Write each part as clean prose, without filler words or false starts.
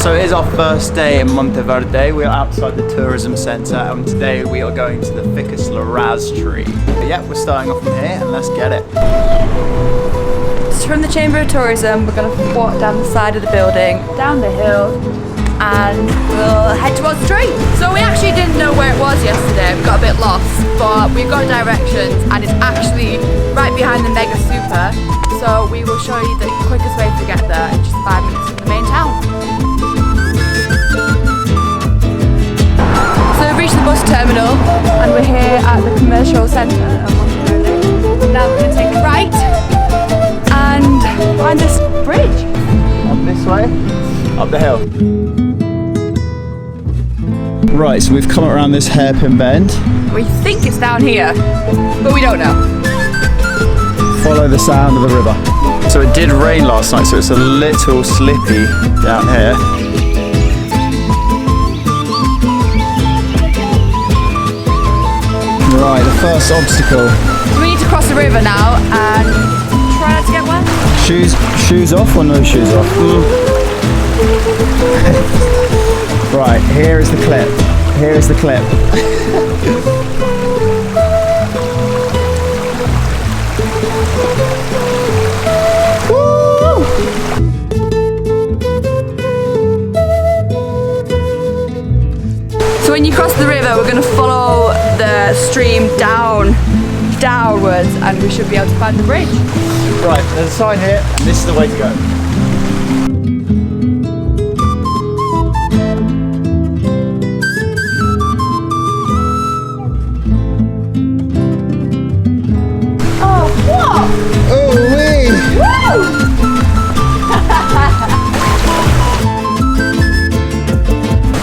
So it is our first day in Monteverde. We are outside the tourism centre and today we are going to the Ficus La Raiz tree. But yeah, we're starting off from here and let's get it. So from the Chamber of Tourism, we're going to walk down the side of the building, down the hill, and we'll head towards the tree. So we actually didn't know where it was yesterday, we got a bit lost, but we've got directions and it's actually right behind the Mega Super. So we will show you the quickest way to get there in just 5 minutes from the main town. So we've reached the bus terminal and we're here at the commercial centre of Monteverde. Now we're going to take a right and find this bridge. Up this way, up the hill. Right, so we've come around this hairpin bend. We think it's down here, but we don't know. Follow the sound of the river. So it did rain last night, so it's a little slippy down here. Right, the first obstacle. So we need to cross the river now and try not to get wet. Shoes off or no shoes off? Right, here is the clip. Here is the clip. So when you cross the river, we're going to follow the stream downwards and we should be able to find the bridge. Right, there's a sign here and this is the way to go. Oh, what? Oh, wee! Woo!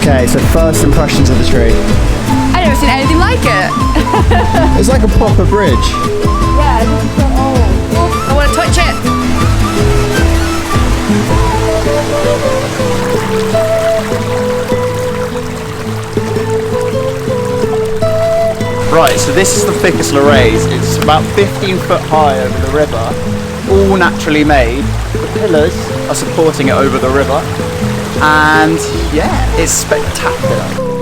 Okay, so first impressions of the tree. I've never seen anything like it. It's like a proper bridge. Yeah, this is so old. Oh, I want to touch it. Right, so this is the Ficus La Raiz. It's about 15 foot high over the river, all naturally made. The pillars are supporting it over the river, and yeah, it's spectacular.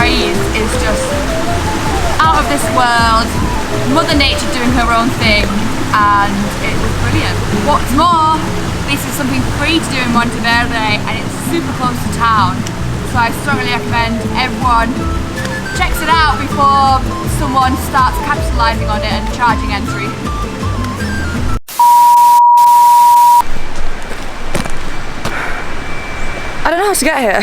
Is just out of this world, Mother Nature doing her own thing, and it was brilliant. What's more, this is something free to do in Monteverde and it's super close to town, so I strongly recommend everyone checks it out before someone starts capitalising on it and charging entry. I don't know how to get here.